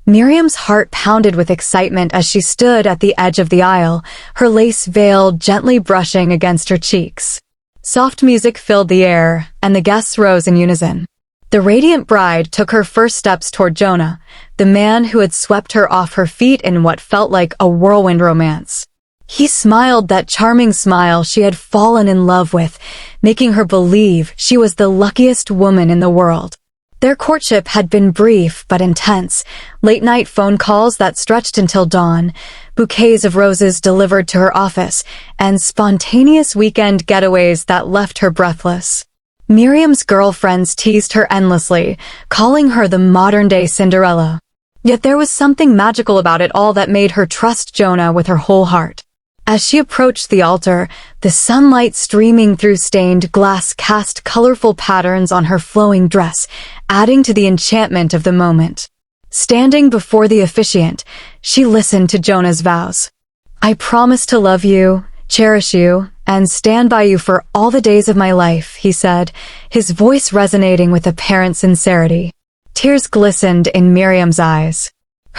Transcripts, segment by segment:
Miriam's heart pounded with excitement as she stood at the edge of the aisle, her lace veil gently brushing against her cheeks. Soft music filled the air, and the guests rose in unison. The radiant bride took her first steps toward Jonah, the man who had swept her off her feet in what felt like a whirlwind romance. He smiled that charming smile she had fallen in love with, making her believe she was the luckiest woman in the world. Their courtship had been brief but intense, late-night phone calls that stretched until dawn, bouquets of roses delivered to her office, and spontaneous weekend getaways that left her breathless. Miriam's girlfriends teased her endlessly, calling her the modern-day Cinderella. Yet there was something magical about it all that made her trust Jonah with her whole heart. As she approached the altar, the sunlight streaming through stained glass cast colorful patterns on her flowing dress, adding to the enchantment of the moment. Standing before the officiant, she listened to Jonah's vows. "I promise to love you, cherish you, and stand by you for all the days of my life," he said, his voice resonating with apparent sincerity. Tears glistened in Miriam's eyes.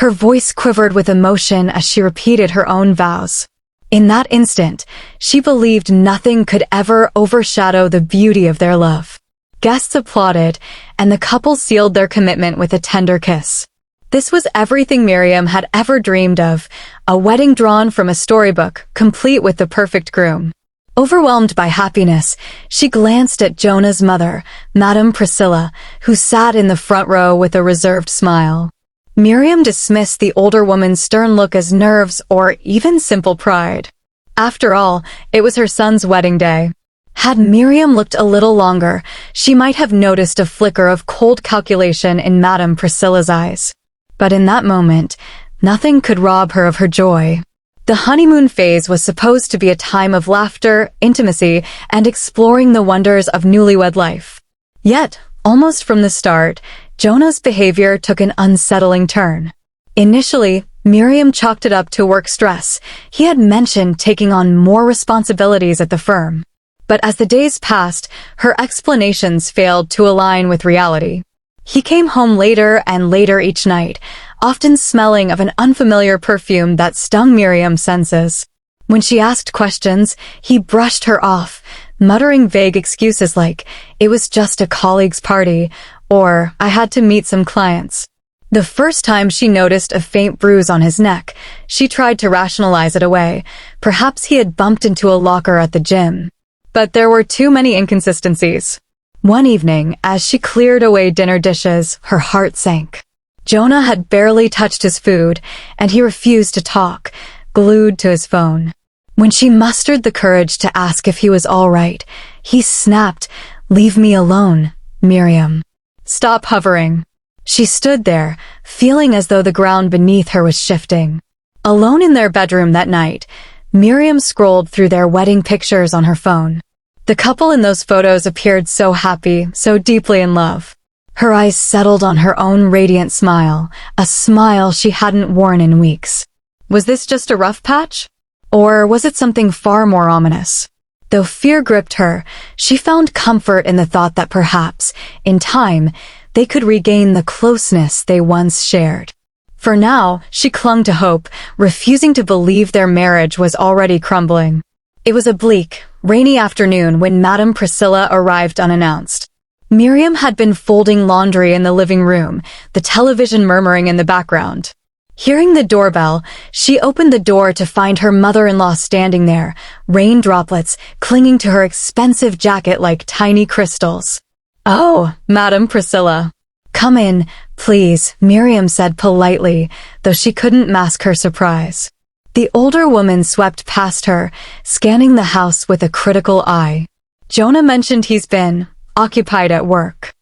Her voice quivered with emotion as she repeated her own vows. In that instant, she believed nothing could ever overshadow the beauty of their love. Guests applauded, and the couple sealed their commitment with a tender kiss. This was everything Miriam had ever dreamed of, a wedding drawn from a storybook, complete with the perfect groom. Overwhelmed by happiness, she glanced at Jonah's mother, Madame Priscilla, who sat in the front row with a reserved smile. Miriam dismissed the older woman's stern look as nerves or even simple pride. After all, it was her son's wedding day. Had Miriam looked a little longer, she might have noticed a flicker of cold calculation in Madame Priscilla's eyes. But in that moment, nothing could rob her of her joy. The honeymoon phase was supposed to be a time of laughter, intimacy, and exploring the wonders of newlywed life. Yet, almost from the start, Jonah's behavior took an unsettling turn. Initially, Miriam chalked it up to work stress. He had mentioned taking on more responsibilities at the firm. But as the days passed, her explanations failed to align with reality. He came home later and later each night, often smelling of an unfamiliar perfume that stung Miriam's senses. When she asked questions, he brushed her off, muttering vague excuses like, "It was just a colleague's party," or "I had to meet some clients." The first time she noticed a faint bruise on his neck, she tried to rationalize it away. Perhaps he had bumped into a locker at the gym. But there were too many inconsistencies. One evening, as she cleared away dinner dishes, her heart sank. Jonah had barely touched his food, and he refused to talk, glued to his phone. When she mustered the courage to ask if he was all right, he snapped, "Leave me alone, Miriam. Stop hovering." She stood there, feeling as though the ground beneath her was shifting. Alone in their bedroom that night, Miriam scrolled through their wedding pictures on her phone. The couple in those photos appeared so happy, so deeply in love. Her eyes settled on her own radiant smile, a smile she hadn't worn in weeks. Was this just a rough patch? Or was it something far more ominous? Though fear gripped her, she found comfort in the thought that perhaps, in time, they could regain the closeness they once shared. For now, she clung to hope, refusing to believe their marriage was already crumbling. It was a bleak, rainy afternoon when Madame Priscilla arrived unannounced. Miriam had been folding laundry in the living room, the television murmuring in the background. Hearing the doorbell, she opened the door to find her mother-in-law standing there, rain droplets clinging to her expensive jacket like tiny crystals. "Oh, Madame Priscilla." "Come in, please," Miriam said politely, though she couldn't mask her surprise. The older woman swept past her, scanning the house with a critical eye. "Jonah mentioned he's been occupied at work.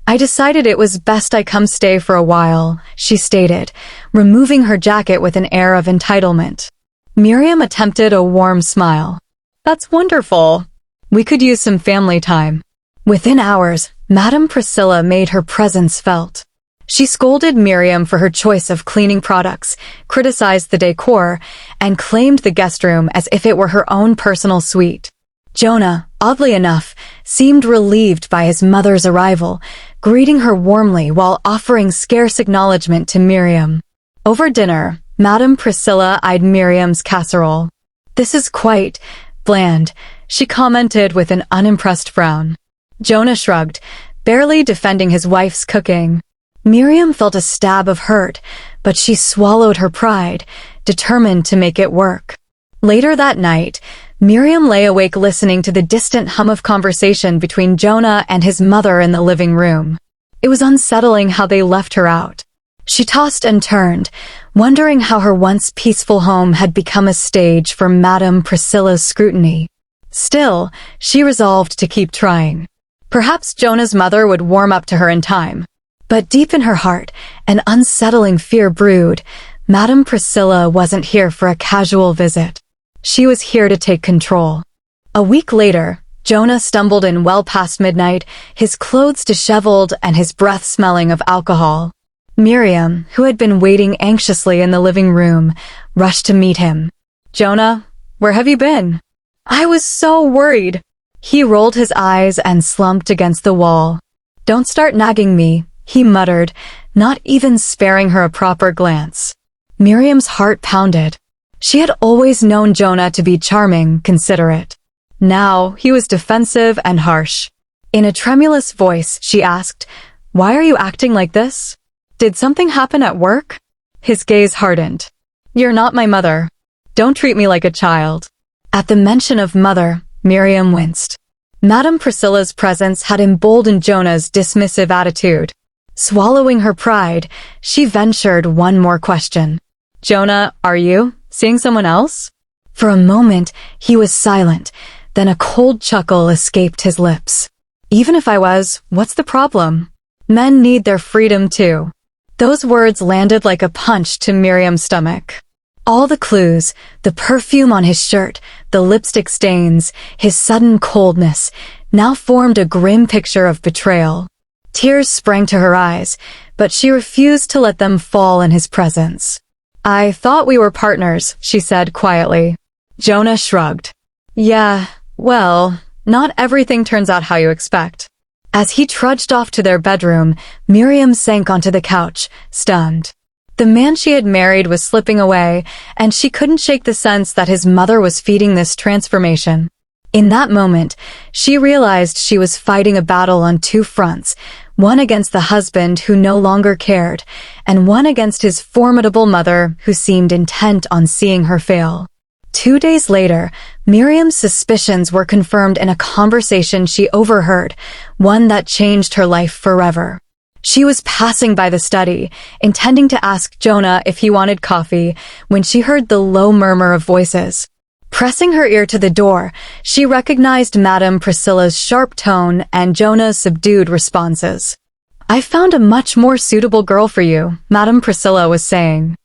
I decided it was best I come stay for a while," she stated, removing her jacket with an air of entitlement. Miriam attempted a warm smile. "That's wonderful. We could use some family time." Within hours, Madame Priscilla made her presence felt. She scolded Miriam for her choice of cleaning products, criticized the decor, and claimed the guest room as if it were her own personal suite. Jonah, oddly enough, seemed relieved by his mother's arrival, greeting her warmly while offering scarce acknowledgement to Miriam. Over dinner, Madame Priscilla eyed Miriam's casserole. "This is quite bland," she commented with an unimpressed frown. Jonah shrugged, barely defending his wife's cooking. Miriam felt a stab of hurt, but she swallowed her pride, determined to make it work. Later that night, Miriam lay awake listening to the distant hum of conversation between Jonah and his mother in the living room. It was unsettling how they left her out. She tossed and turned, wondering how her once peaceful home had become a stage for Madame Priscilla's scrutiny. Still, she resolved to keep trying. Perhaps Jonah's mother would warm up to her in time. But deep in her heart, an unsettling fear brewed. Madame Priscilla wasn't here for a casual visit. She was here to take control. A week later, Jonah stumbled in well past midnight, his clothes disheveled and his breath smelling of alcohol. Miriam, who had been waiting anxiously in the living room, rushed to meet him. "Jonah, where have you been?" "I was so worried." He rolled his eyes and slumped against the wall. "Don't start nagging me," he muttered, not even sparing her a proper glance. Miriam's heart pounded. She had always known Jonah to be charming, considerate. Now, he was defensive and harsh. In a tremulous voice, she asked, "Why are you acting like this? Did something happen at work?" His gaze hardened. "You're not my mother. Don't treat me like a child." At the mention of mother, Miriam winced. Madame Priscilla's presence had emboldened Jonah's dismissive attitude. Swallowing her pride, she ventured one more question. "Jonah, are you seeing someone else?" For a moment, he was silent, then a cold chuckle escaped his lips. "Even if I was, what's the problem? Men need their freedom too." Those words landed like a punch to Miriam's stomach. All the clues, the perfume on his shirt, the lipstick stains, his sudden coldness, now formed a grim picture of betrayal. Tears sprang to her eyes, but she refused to let them fall in his presence. "I thought we were partners," she said quietly. Jonah shrugged. "Yeah, well, not everything turns out how you expect." As he trudged off to their bedroom, Miriam sank onto the couch, stunned. The man she had married was slipping away, and she couldn't shake the sense that his mother was feeding this transformation. In that moment, she realized she was fighting a battle on two fronts, one against the husband who no longer cared, and one against his formidable mother who seemed intent on seeing her fail. 2 days later, Miriam's suspicions were confirmed in a conversation she overheard, one that changed her life forever. She was passing by the study, intending to ask Jonah if he wanted coffee, when she heard the low murmur of voices. Pressing her ear to the door, she recognized Madame Priscilla's sharp tone and Jonah's subdued responses. "I found a much more suitable girl for you," Madame Priscilla was saying.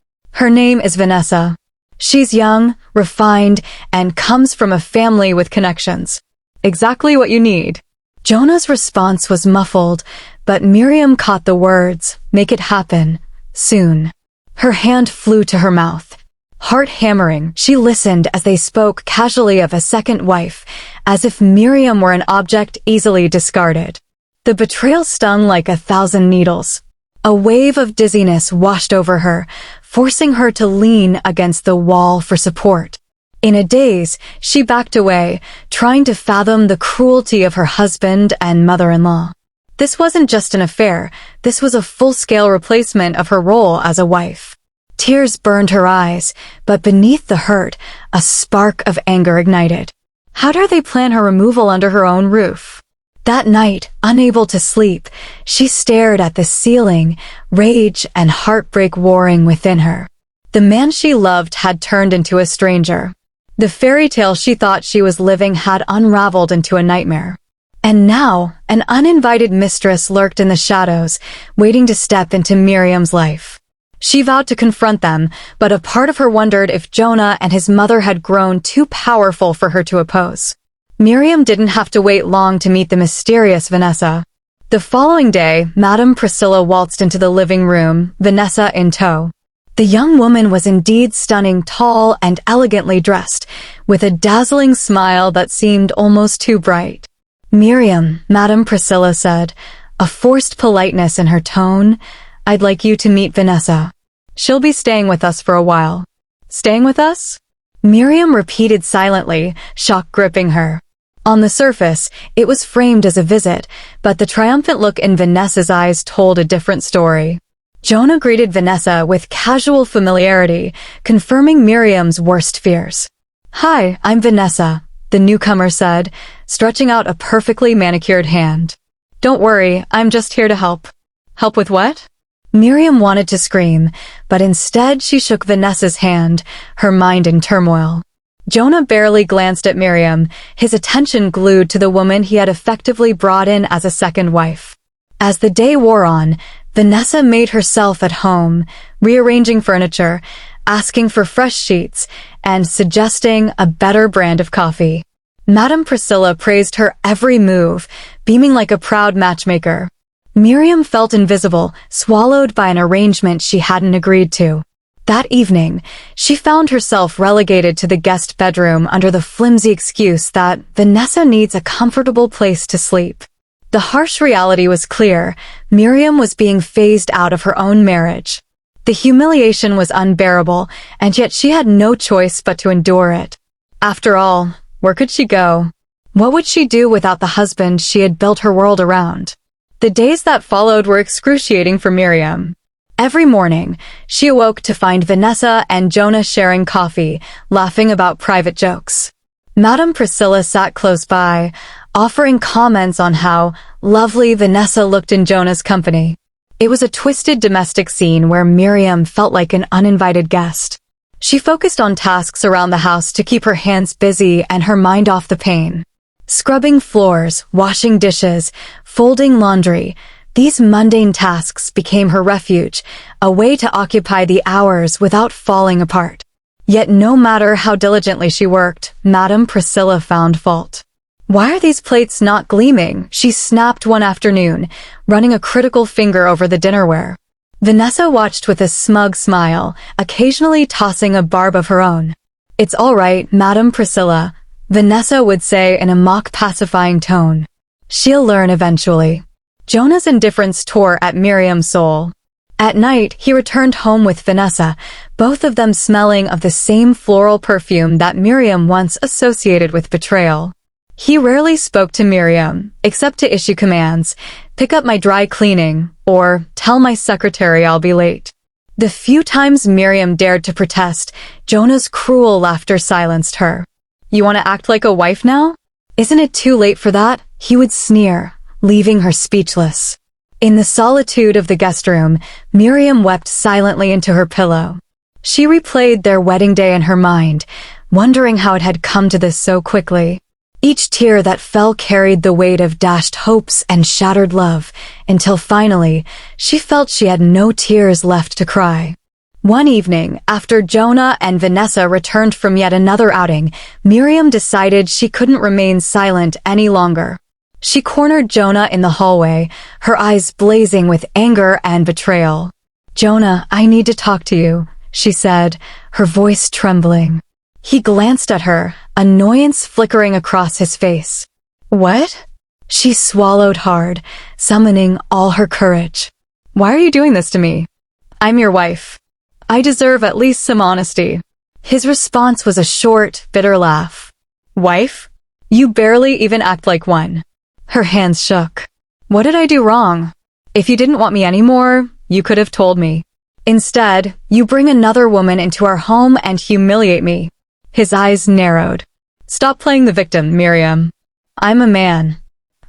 "Her name is Vanessa. She's young, refined, and comes from a family with connections. Exactly what you need." Jonah's response was muffled, but Miriam caught the words, "Make it happen, soon." Her hand flew to her mouth. Heart hammering, she listened as they spoke casually of a second wife, as if Miriam were an object easily discarded. The betrayal stung like 1,000 needles. A wave of dizziness washed over her, forcing her to lean against the wall for support. In a daze, she backed away, trying to fathom the cruelty of her husband and mother-in-law. This wasn't just an affair, this was a full-scale replacement of her role as a wife. Tears burned her eyes, but beneath the hurt, a spark of anger ignited. How dare they plan her removal under her own roof? That night, unable to sleep, she stared at the ceiling, rage and heartbreak warring within her. The man she loved had turned into a stranger. The fairy tale she thought she was living had unraveled into a nightmare. And now, an uninvited mistress lurked in the shadows, waiting to step into Miriam's life. She vowed to confront them, but a part of her wondered if Jonah and his mother had grown too powerful for her to oppose. Miriam didn't have to wait long to meet the mysterious Vanessa. The following day, Madame Priscilla waltzed into the living room, Vanessa in tow. The young woman was indeed stunning, tall and elegantly dressed, with a dazzling smile that seemed almost too bright. "Miriam," Madame Priscilla said, a forced politeness in her tone, "I'd like you to meet Vanessa." She'll be staying with us for a while. Staying with us? Miriam repeated silently, shock gripping her. On the surface, it was framed as a visit, but the triumphant look in Vanessa's eyes told a different story. Jonah greeted Vanessa with casual familiarity, confirming Miriam's worst fears. "Hi, I'm Vanessa," the newcomer said, stretching out a perfectly manicured hand. "Don't worry, I'm just here to help." "Help with what?" Miriam wanted to scream, but instead she shook Vanessa's hand, her mind in turmoil. Jonah barely glanced at Miriam, his attention glued to the woman he had effectively brought in as a second wife. As the day wore on, Vanessa made herself at home, rearranging furniture, asking for fresh sheets, and suggesting a better brand of coffee. Madame Priscilla praised her every move, beaming like a proud matchmaker. Miriam felt invisible, swallowed by an arrangement she hadn't agreed to. That evening, she found herself relegated to the guest bedroom under the flimsy excuse that Vanessa needs a comfortable place to sleep. The harsh reality was clear. Miriam was being phased out of her own marriage. The humiliation was unbearable, and yet she had no choice but to endure it. After all, where could she go? What would she do without the husband she had built her world around? The days that followed were excruciating for Miriam. Every morning, she awoke to find Vanessa and Jonah sharing coffee, laughing about private jokes. Madame Priscilla sat close by, offering comments on how lovely Vanessa looked in Jonah's company. It was a twisted domestic scene where Miriam felt like an uninvited guest. She focused on tasks around the house to keep her hands busy and her mind off the pain. Scrubbing floors, washing dishes, folding laundry, these mundane tasks became her refuge, a way to occupy the hours without falling apart. Yet no matter how diligently she worked, Madame Priscilla found fault. "Why are these plates not gleaming?" she snapped one afternoon, running a critical finger over the dinnerware. Vanessa watched with a smug smile, occasionally tossing a barb of her own. "It's all right, Madame Priscilla," Vanessa would say in a mock pacifying tone. "She'll learn eventually." Jonah's indifference tore at Miriam's soul. At night, he returned home with Vanessa, both of them smelling of the same floral perfume that Miriam once associated with betrayal. He rarely spoke to Miriam, except to issue commands, "Pick up my dry cleaning," or "Tell my secretary I'll be late." The few times Miriam dared to protest, Jonah's cruel laughter silenced her. "You want to act like a wife now? Isn't it too late for that?" he would sneer, leaving her speechless. In the solitude of the guest room, Miriam wept silently into her pillow. She replayed their wedding day in her mind, wondering how it had come to this so quickly. Each tear that fell carried the weight of dashed hopes and shattered love, until finally, she felt she had no tears left to cry. One evening, after Jonah and Vanessa returned from yet another outing, Miriam decided she couldn't remain silent any longer. She cornered Jonah in the hallway, her eyes blazing with anger and betrayal. "Jonah, I need to talk to you," she said, her voice trembling. He glanced at her, annoyance flickering across his face. "What?" She swallowed hard, summoning all her courage. "Why are you doing this to me? I'm your wife. I deserve at least some honesty." His response was a short, bitter laugh. "Wife? You barely even act like one." Her hands shook. "What did I do wrong? If you didn't want me anymore, you could have told me. Instead, you bring another woman into our home and humiliate me." His eyes narrowed. "Stop playing the victim, Miriam. I'm a man.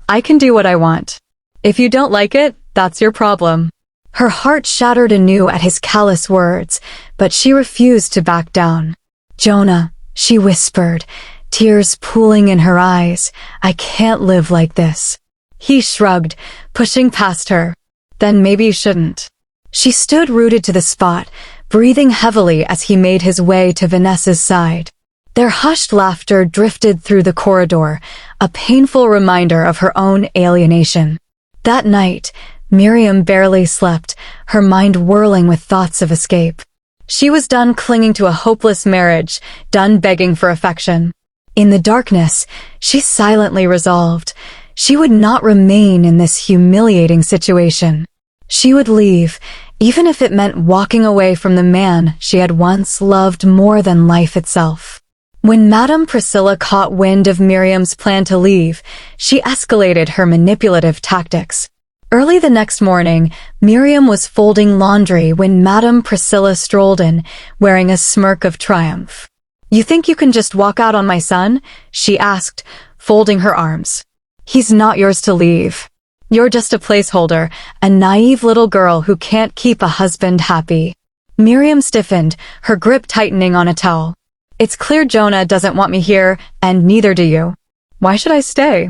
I can do what I want. If you don't like it, that's your problem." Her heart shattered anew at his callous words, but she refused to back down. "Jonah," she whispered, tears pooling in her eyes, "I can't live like this." He shrugged, pushing past her. "Then maybe you shouldn't." She stood rooted to the spot, breathing heavily as he made his way to Vanessa's side. Their hushed laughter drifted through the corridor, a painful reminder of her own alienation. That night, Miriam barely slept, her mind whirling with thoughts of escape. She was done clinging to a hopeless marriage, done begging for affection. In the darkness, she silently resolved she would not remain in this humiliating situation. She would leave, even if it meant walking away from the man she had once loved more than life itself. When Madame Priscilla caught wind of Miriam's plan to leave, she escalated her manipulative tactics. Early the next morning, Miriam was folding laundry when Madame Priscilla strolled in, wearing a smirk of triumph. "You think you can just walk out on my son?" she asked, folding her arms. "He's not yours to leave. You're just a placeholder, a naive little girl who can't keep a husband happy." Miriam stiffened, her grip tightening on a towel. "It's clear Jonah doesn't want me here, and neither do you. Why should I stay?"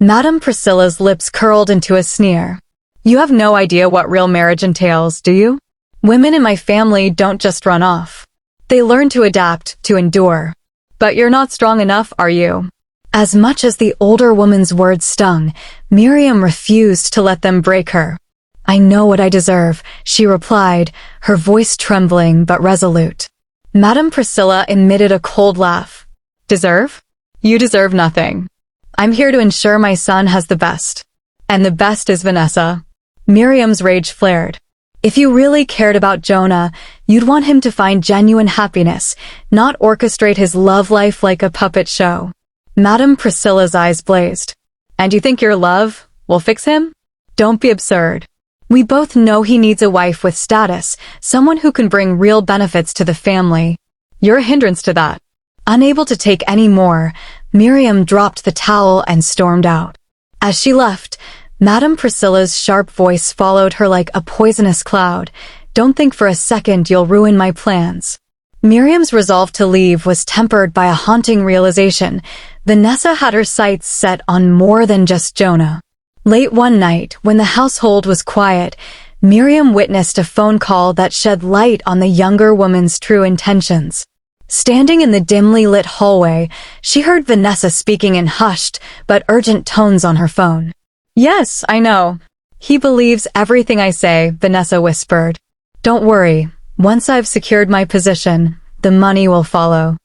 Madame Priscilla's lips curled into a sneer. "You have no idea what real marriage entails, do you? Women in my family don't just run off. They learn to adapt, to endure. But you're not strong enough, are you?" As much as the older woman's words stung, Miriam refused to let them break her. "I know what I deserve," she replied, her voice trembling but resolute. Madame Priscilla emitted a cold laugh. "Deserve? You deserve nothing. I'm here to ensure my son has the best. And the best is Vanessa." Miriam's rage flared. "If you really cared about Jonah, you'd want him to find genuine happiness, not orchestrate his love life like a puppet show." Madame Priscilla's eyes blazed. "And you think your love will fix him? Don't be absurd. We both know he needs a wife with status, someone who can bring real benefits to the family. You're a hindrance to that." Unable to take any more, Miriam dropped the towel and stormed out. As she left, Madame Priscilla's sharp voice followed her like a poisonous cloud. "Don't think for a second you'll ruin my plans." Miriam's resolve to leave was tempered by a haunting realization. Vanessa had her sights set on more than just Jonah. Late one night, when the household was quiet, Miriam witnessed a phone call that shed light on the younger woman's true intentions. Standing in the dimly lit hallway, she heard Vanessa speaking in hushed but urgent tones on her phone. "Yes, I know. He believes everything I say," Vanessa whispered. "Don't worry. Once I've secured my position, the money will follow.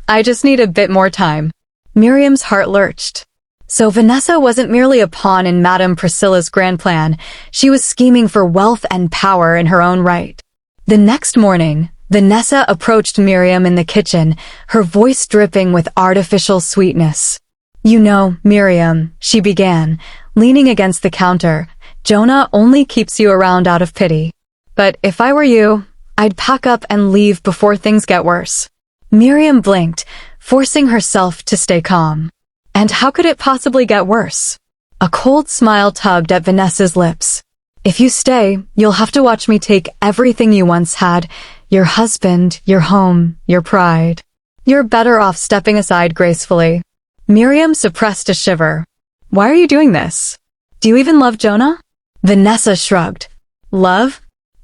I just need a bit more time." Miriam's heart lurched. So Vanessa wasn't merely a pawn in Madame Priscilla's grand plan. She was scheming for wealth and power in her own right. The next morning, Vanessa approached Miriam in the kitchen, her voice dripping with artificial sweetness. "You know, Miriam," she began, leaning against the counter, "Jonah only keeps you around out of pity. But if I were you, I'd pack up and leave before things get worse." Miriam blinked, forcing herself to stay calm. "And how could it possibly get worse?" A cold smile tugged at Vanessa's lips. "If you stay, you'll have to watch me take everything you once had, your husband, your home, your pride. You're better off stepping aside gracefully." Miriam suppressed a shiver. "Why are you doing this? Do you even love Jonah?" Vanessa shrugged. "Love?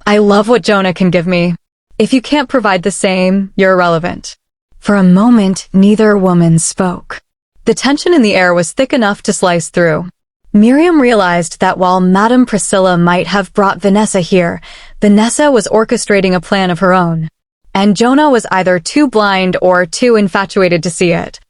I love what Jonah can give me. If you can't provide the same, you're irrelevant." For a moment, neither woman spoke. The tension in the air was thick enough to slice through. Miriam realized that while Madame Priscilla might have brought Vanessa here, Vanessa was orchestrating a plan of her own. And Jonah was either too blind or too infatuated to see it.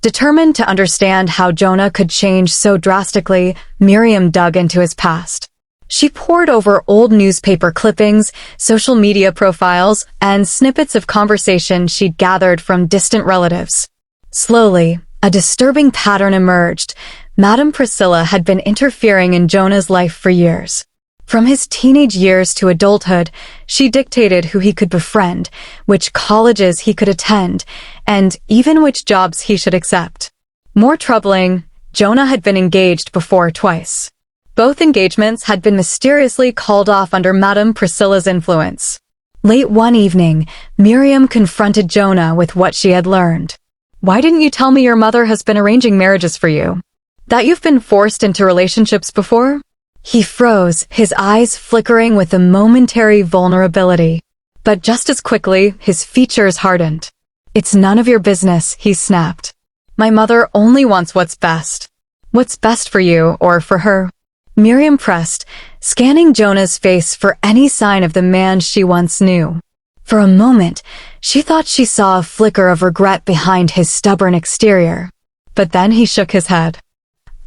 Determined to understand how Jonah could change so drastically, Miriam dug into his past. She pored over old newspaper clippings, social media profiles, and snippets of conversation she'd gathered from distant relatives. Slowly, a disturbing pattern emerged. Madame Priscilla had been interfering in Jonah's life for years. From his teenage years to adulthood, she dictated who he could befriend, which colleges he could attend, and even which jobs he should accept. More troubling, Jonah had been engaged before twice. Both engagements had been mysteriously called off under Madame Priscilla's influence. Late one evening, Miriam confronted Jonah with what she had learned. "Why didn't you tell me your mother has been arranging marriages for you? That you've been forced into relationships before?" He froze, his eyes flickering with a momentary vulnerability. But just as quickly, his features hardened. "It's none of your business," he snapped. "My mother only wants what's best. What's best for you or for her?" Miriam pressed, scanning Jonah's face for any sign of the man she once knew. For a moment, she thought she saw a flicker of regret behind his stubborn exterior. But then he shook his head.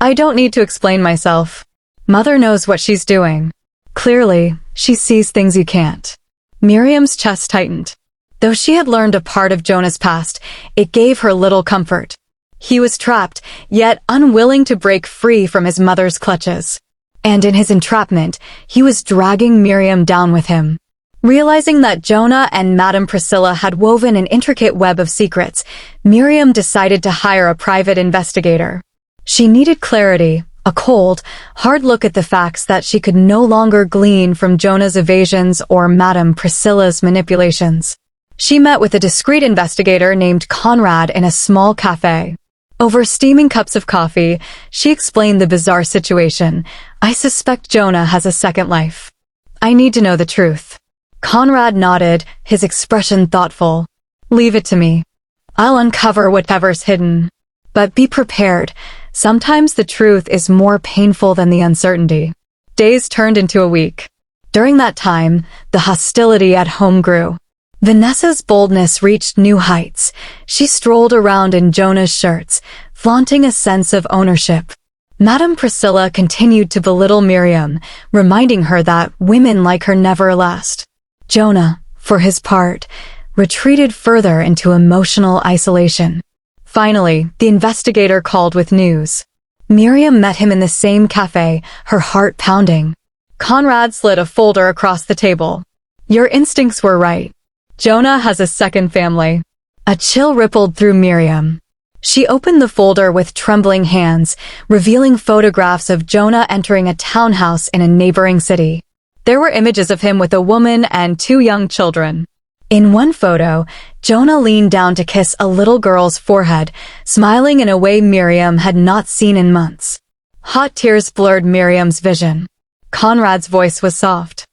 "I don't need to explain myself. Mother knows what she's doing." Clearly, She sees things you can't. Miriam's chest tightened. Though she had learned a part of Jonah's past, it gave her little comfort. He was trapped, yet unwilling to break free from his mother's clutches. And in his entrapment, he was dragging Miriam down with him. Realizing that Jonah and Madame Priscilla had woven an intricate web of secrets, Miriam decided to hire a private investigator. She needed clarity, a cold, hard look at the facts that she could no longer glean from Jonah's evasions or Madame Priscilla's manipulations. She met with a discreet investigator named Conrad in a small cafe. Over steaming cups of coffee, she explained the bizarre situation. "I suspect Jonah has a second life. I need to know the truth." Conrad nodded, his expression thoughtful. "Leave it to me. I'll uncover whatever's hidden. But be prepared. Sometimes the truth is more painful than the uncertainty." Days turned into a week. During that time, the hostility at home grew. Vanessa's boldness reached new heights. She strolled around in Jonah's shirts, flaunting a sense of ownership. Madame Priscilla continued to belittle Miriam, reminding her that women like her never last. Jonah, for his part, retreated further into emotional isolation. Finally, the investigator called with news. Miriam met him in the same cafe, her heart pounding. Conrad slid a folder across the table. "Your instincts were right. Jonah has a second family." A chill rippled through Miriam. She opened the folder with trembling hands, revealing photographs of Jonah entering a townhouse in a neighboring city. There were images of him with a woman and 2 young children. In one photo, Jonah leaned down to kiss a little girl's forehead, smiling in a way Miriam had not seen in months. Hot tears blurred Miriam's vision. Conrad's voice was soft.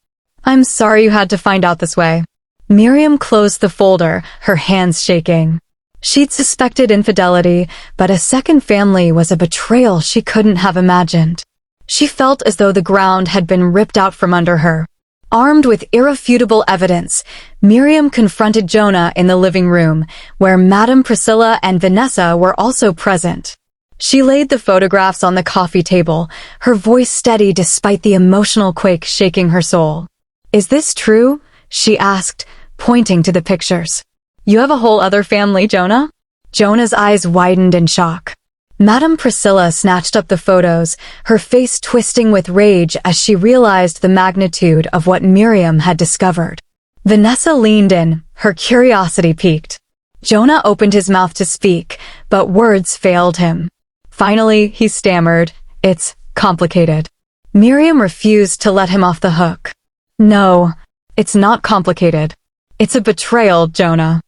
"I'm sorry you had to find out this way." Miriam closed the folder, her hands shaking. She'd suspected infidelity, but a second family was a betrayal she couldn't have imagined. She felt as though the ground had been ripped out from under her. Armed with irrefutable evidence, Miriam confronted Jonah in the living room, where Madame Priscilla and Vanessa were also present. She laid the photographs on the coffee table, her voice steady despite the emotional quake shaking her soul. "Is this true?" she asked, pointing to the pictures. "You have a whole other family, Jonah?" Jonah's eyes widened in shock. Madame Priscilla snatched up the photos, her face twisting with rage as she realized the magnitude of what Miriam had discovered. Vanessa leaned in, her curiosity piqued. Jonah opened his mouth to speak, but words failed him. Finally, he stammered, "It's complicated." Miriam refused to let him off the hook. "No, it's not complicated. It's a betrayal, Jonah.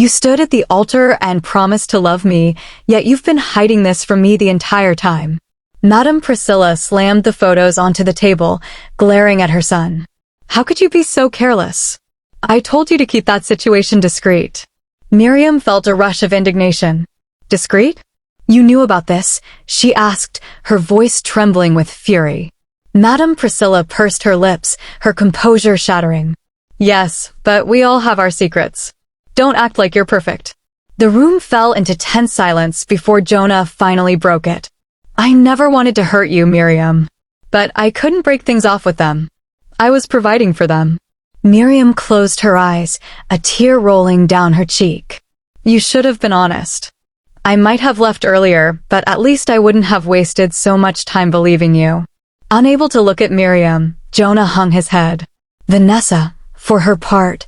You stood at the altar and promised to love me, yet you've been hiding this from me the entire time." Madame Priscilla slammed the photos onto the table, glaring at her son. "How could you be so careless? I told you to keep that situation discreet." Miriam felt a rush of indignation. "Discreet? You knew about this?" she asked, her voice trembling with fury. Madame Priscilla pursed her lips, her composure shattering. "Yes, but we all have our secrets. Don't act like you're perfect." The room fell into tense silence before Jonah finally broke it. "I never wanted to hurt you, Miriam. But I couldn't break things off with them. I was providing for them." Miriam closed her eyes, a tear rolling down her cheek. "You should have been honest. I might have left earlier, but at least I wouldn't have wasted so much time believing you." Unable to look at Miriam, Jonah hung his head. Vanessa, for her part,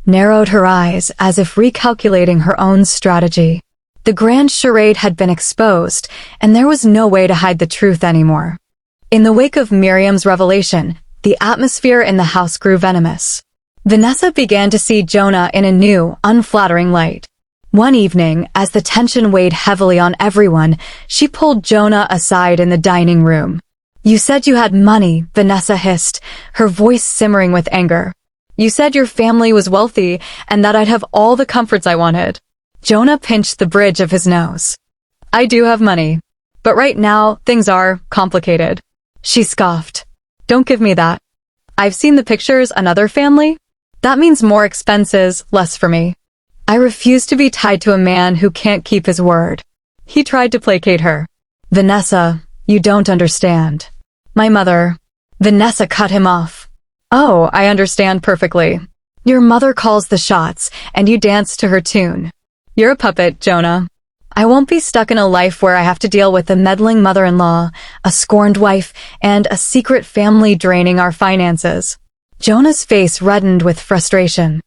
narrowed her eyes as if recalculating her own strategy. The grand charade had been exposed, and there was no way to hide the truth anymore. In the wake of Miriam's revelation, the atmosphere in the house grew venomous. Vanessa began to see Jonah in a new, unflattering light. One evening, as the tension weighed heavily on everyone, she pulled Jonah aside in the dining room. "You said you had money," Vanessa hissed, her voice simmering with anger. "You said your family was wealthy and that I'd have all the comforts I wanted." Jonah pinched the bridge of his nose. "I do have money. But right now, things are complicated." She scoffed. "Don't give me that. I've seen the pictures, another family? That means more expenses, less for me. I refuse to be tied to a man who can't keep his word." He tried to placate her. "Vanessa, you don't understand. My mother..." Vanessa cut him off. Oh, I understand perfectly. Your mother calls the shots, and you dance to her tune. You're a puppet, Jonah. I won't be stuck in a life where I have to deal with a meddling mother-in-law, a scorned wife, and a secret family draining our finances. Jonah's face reddened with frustration.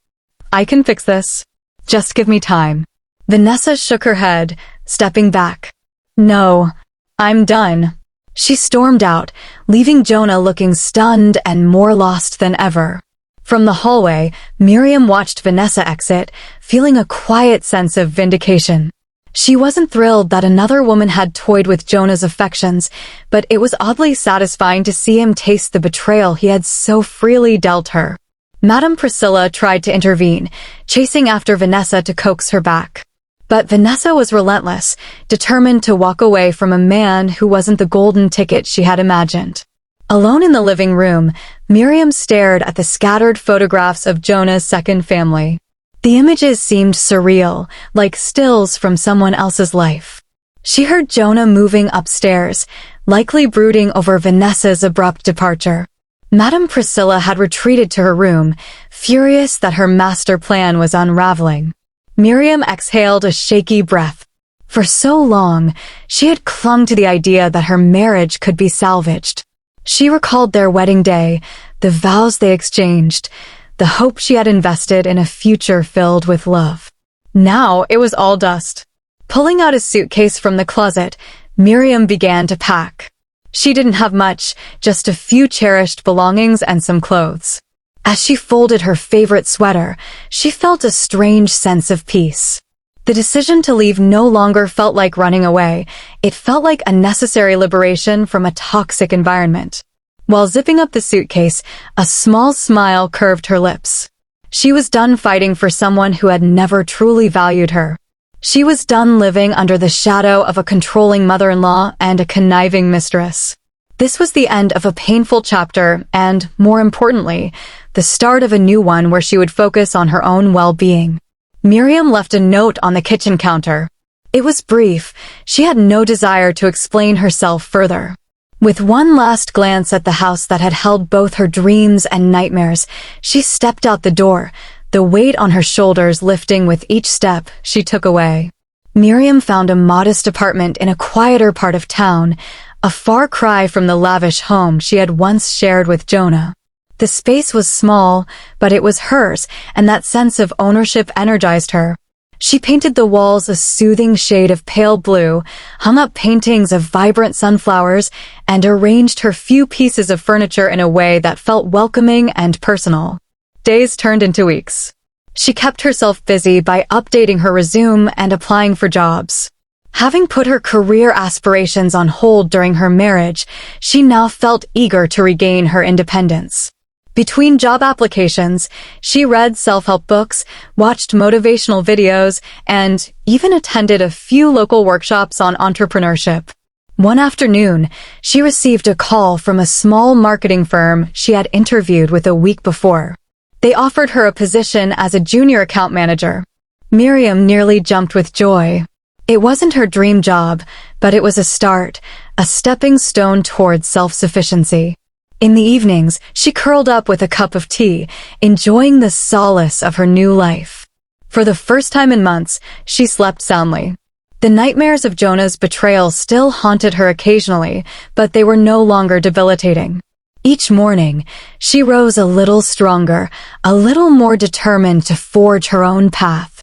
I can fix this. Just give me time. Vanessa shook her head, stepping back. No, I'm done. She stormed out, leaving Jonah looking stunned and more lost than ever. From the hallway, Miriam watched Vanessa exit, feeling a quiet sense of vindication. She wasn't thrilled that another woman had toyed with Jonah's affections, but it was oddly satisfying to see him taste the betrayal he had so freely dealt her. Madame Priscilla tried to intervene, chasing after Vanessa to coax her back. But Vanessa was relentless, determined to walk away from a man who wasn't the golden ticket she had imagined. Alone in the living room, Miriam stared at the scattered photographs of Jonah's second family. The images seemed surreal, like stills from someone else's life. She heard Jonah moving upstairs, likely brooding over Vanessa's abrupt departure. Madame Priscilla had retreated to her room, furious that her master plan was unraveling. Miriam exhaled a shaky breath. For so long, she had clung to the idea that her marriage could be salvaged. She recalled their wedding day, the vows they exchanged, the hope she had invested in a future filled with love. Now it was all dust. Pulling out a suitcase from the closet, Miriam began to pack. She didn't have much, just a few cherished belongings and some clothes. As she folded her favorite sweater, she felt a strange sense of peace. The decision to leave no longer felt like running away. It felt like a necessary liberation from a toxic environment. While zipping up the suitcase, a small smile curved her lips. She was done fighting for someone who had never truly valued her. She was done living under the shadow of a controlling mother-in-law and a conniving mistress. This was the end of a painful chapter and, more importantly, the start of a new one where she would focus on her own well-being. Miriam left a note on the kitchen counter. It was brief. She had no desire to explain herself further. With one last glance at the house that had held both her dreams and nightmares, she stepped out the door, the weight on her shoulders lifting with each step she took away. Miriam found a modest apartment in a quieter part of town, a far cry from the lavish home she had once shared with Jonah. The space was small, but it was hers, and that sense of ownership energized her. She painted the walls a soothing shade of pale blue, hung up paintings of vibrant sunflowers, and arranged her few pieces of furniture in a way that felt welcoming and personal. Days turned into weeks. She kept herself busy by updating her resume and applying for jobs. Having put her career aspirations on hold during her marriage, she now felt eager to regain her independence. Between job applications, she read self-help books, watched motivational videos, and even attended a few local workshops on entrepreneurship. One afternoon, she received a call from a small marketing firm she had interviewed with a week before. They offered her a position as a junior account manager. Miriam nearly jumped with joy. It wasn't her dream job, but it was a start, a stepping stone towards self-sufficiency. In the evenings, she curled up with a cup of tea, enjoying the solace of her new life. For the first time in months, she slept soundly. The nightmares of Jonah's betrayal still haunted her occasionally, but they were no longer debilitating. Each morning, she rose a little stronger, a little more determined to forge her own path.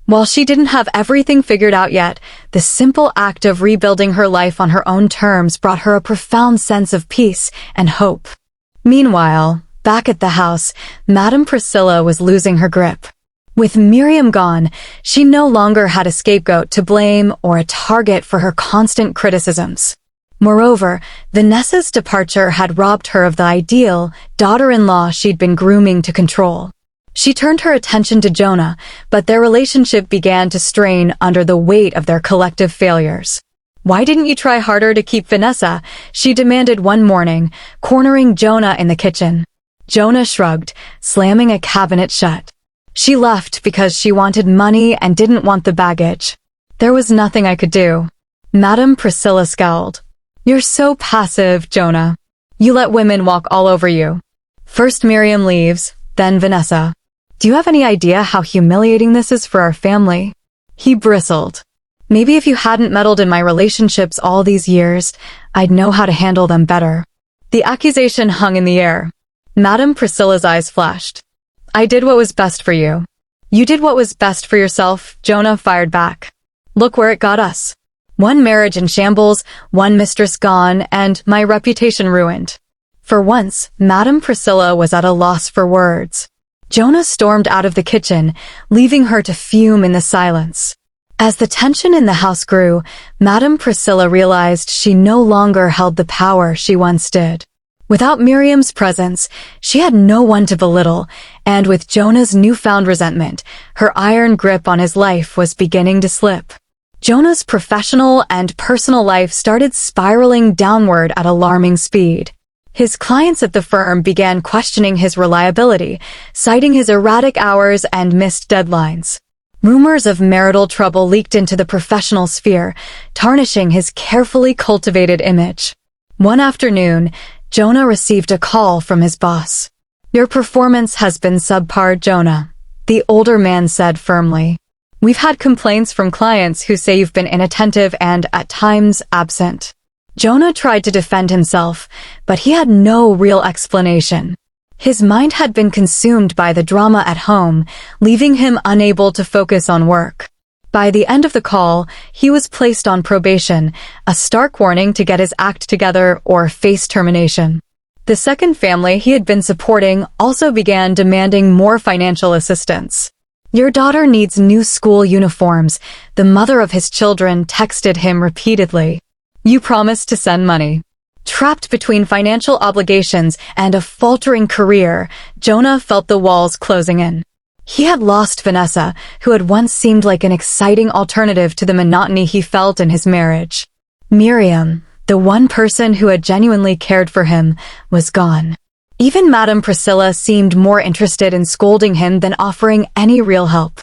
While she didn't have everything figured out yet, the simple act of rebuilding her life on her own terms brought her a profound sense of peace and hope. Meanwhile, back at the house, Madame Priscilla was losing her grip. With Miriam gone, she no longer had a scapegoat to blame or a target for her constant criticisms. Moreover, Vanessa's departure had robbed her of the ideal daughter-in-law she'd been grooming to control. She turned her attention to Jonah, but their relationship began to strain under the weight of their collective failures. "Why didn't you try harder to keep Vanessa?" she demanded one morning, cornering Jonah in the kitchen. Jonah shrugged, slamming a cabinet shut. She left because she wanted money and didn't want the baggage. There was nothing I could do. Madame Priscilla scowled. "You're so passive, Jonah. You let women walk all over you." First Miriam leaves, then Vanessa. Do you have any idea how humiliating this is for our family? He bristled. Maybe if you hadn't meddled in my relationships all these years, I'd know how to handle them better. The accusation hung in the air. Madame Priscilla's eyes flashed. I did what was best for you. You did what was best for yourself, Jonah fired back. Look where it got us. One marriage in shambles, one mistress gone, and my reputation ruined. For once, Madame Priscilla was at a loss for words. Jonah stormed out of the kitchen, leaving her to fume in the silence. As the tension in the house grew, Madame Priscilla realized she no longer held the power she once did. Without Miriam's presence, she had no one to belittle, and with Jonah's newfound resentment, her iron grip on his life was beginning to slip. Jonah's professional and personal life started spiraling downward at alarming speed. His clients at the firm began questioning his reliability, citing his erratic hours and missed deadlines. Rumors of marital trouble leaked into the professional sphere, tarnishing his carefully cultivated image. One afternoon, Jonah received a call from his boss. Your performance has been subpar, Jonah, the older man said firmly. We've had complaints from clients who say you've been inattentive and, at times, absent. Jonah tried to defend himself, but he had no real explanation. His mind had been consumed by the drama at home, leaving him unable to focus on work. By the end of the call, he was placed on probation, a stark warning to get his act together or face termination. The second family he had been supporting also began demanding more financial assistance. Your daughter needs new school uniforms, the mother of his children texted him repeatedly. You promised to send money. Trapped between financial obligations and a faltering career, Jonah felt the walls closing in. He had lost Vanessa, who had once seemed like an exciting alternative to the monotony he felt in his marriage. Miriam, the one person who had genuinely cared for him, was gone. Even Madame Priscilla seemed more interested in scolding him than offering any real help.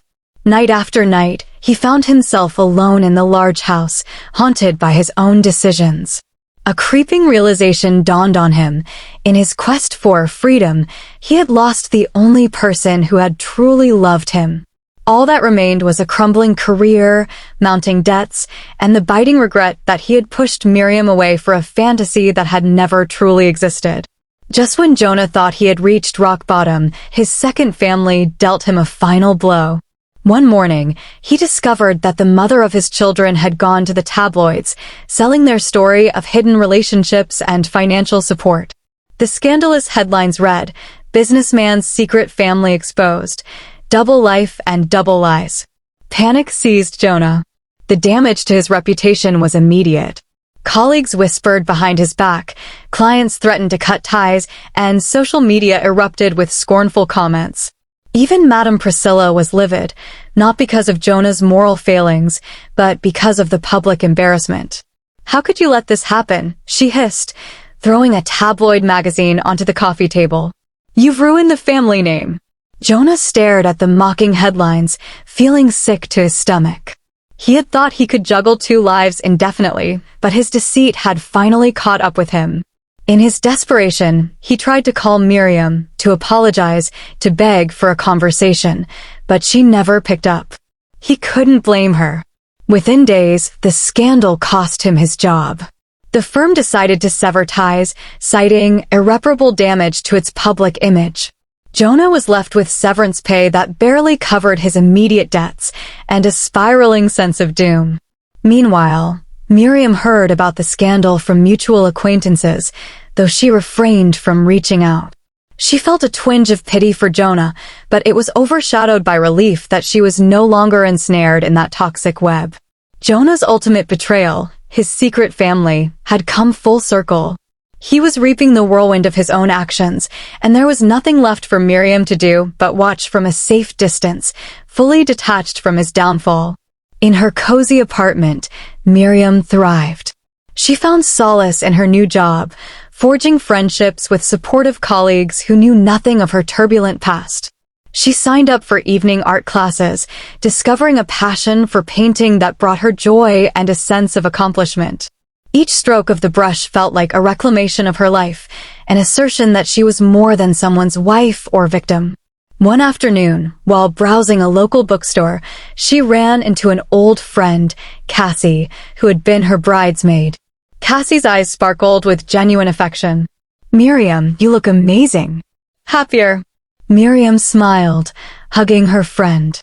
Night after night, he found himself alone in the large house, haunted by his own decisions. A creeping realization dawned on him. In his quest for freedom, he had lost the only person who had truly loved him. All that remained was a crumbling career, mounting debts, and the biting regret that he had pushed Miriam away for a fantasy that had never truly existed. Just when Jonah thought he had reached rock bottom, his second family dealt him a final blow. One morning, he discovered that the mother of his children had gone to the tabloids, selling their story of hidden relationships and financial support. The scandalous headlines read, "Businessman's secret family exposed, double life and double lies." Panic seized Jonah. The damage to his reputation was immediate. Colleagues whispered behind his back, clients threatened to cut ties, and social media erupted with scornful comments. Even Madame Priscilla was livid, not because of Jonah's moral failings, but because of the public embarrassment. How could you let this happen? She hissed, throwing a tabloid magazine onto the coffee table. You've ruined the family name. Jonah stared at the mocking headlines, feeling sick to his stomach. He had thought he could juggle two lives indefinitely, but his deceit had finally caught up with him. In his desperation, he tried to call Miriam, to apologize, to beg for a conversation, but she never picked up. He couldn't blame her. Within days, the scandal cost him his job. The firm decided to sever ties, citing irreparable damage to its public image. Jonah was left with severance pay that barely covered his immediate debts and a spiraling sense of doom. Meanwhile, Miriam heard about the scandal from mutual acquaintances, though she refrained from reaching out. She felt a twinge of pity for Jonah, but it was overshadowed by relief that she was no longer ensnared in that toxic web. Jonah's ultimate betrayal, his secret family, had come full circle. He was reaping the whirlwind of his own actions, and there was nothing left for Miriam to do but watch from a safe distance, fully detached from his downfall. In her cozy apartment, Miriam thrived. She found solace in her new job, forging friendships with supportive colleagues who knew nothing of her turbulent past. She signed up for evening art classes, discovering a passion for painting that brought her joy and a sense of accomplishment. Each stroke of the brush felt like a reclamation of her life, an assertion that she was more than someone's wife or victim. One afternoon, while browsing a local bookstore, she ran into an old friend, Cassie, who had been her bridesmaid. Cassie's eyes sparkled with genuine affection. "Miriam, you look amazing." "Happier." Miriam smiled, hugging her friend.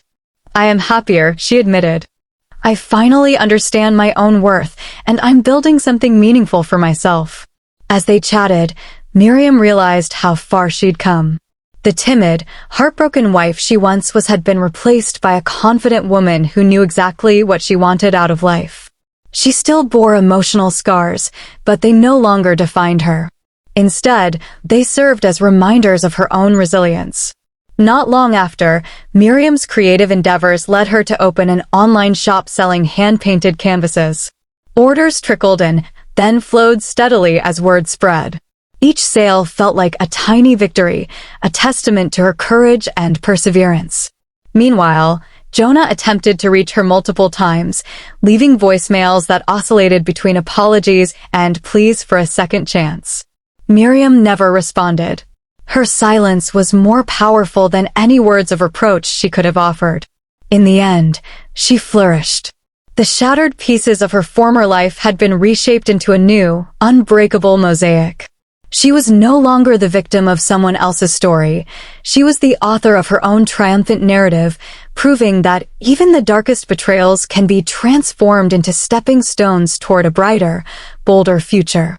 "I am happier," she admitted. "I finally understand my own worth, and I'm building something meaningful for myself." As they chatted, Miriam realized how far she'd come. The timid, heartbroken wife she once was had been replaced by a confident woman who knew exactly what she wanted out of life. She still bore emotional scars, but they no longer defined her. Instead, they served as reminders of her own resilience. Not long after, Miriam's creative endeavors led her to open an online shop selling hand-painted canvases. Orders trickled in, then flowed steadily as word spread. Each sale felt like a tiny victory, a testament to her courage and perseverance. Meanwhile, Jonah attempted to reach her multiple times, leaving voicemails that oscillated between apologies and pleas for a second chance. Miriam never responded. Her silence was more powerful than any words of reproach she could have offered. In the end, she flourished. The shattered pieces of her former life had been reshaped into a new, unbreakable mosaic. She was no longer the victim of someone else's story. She was the author of her own triumphant narrative, proving that even the darkest betrayals can be transformed into stepping stones toward a brighter, bolder future.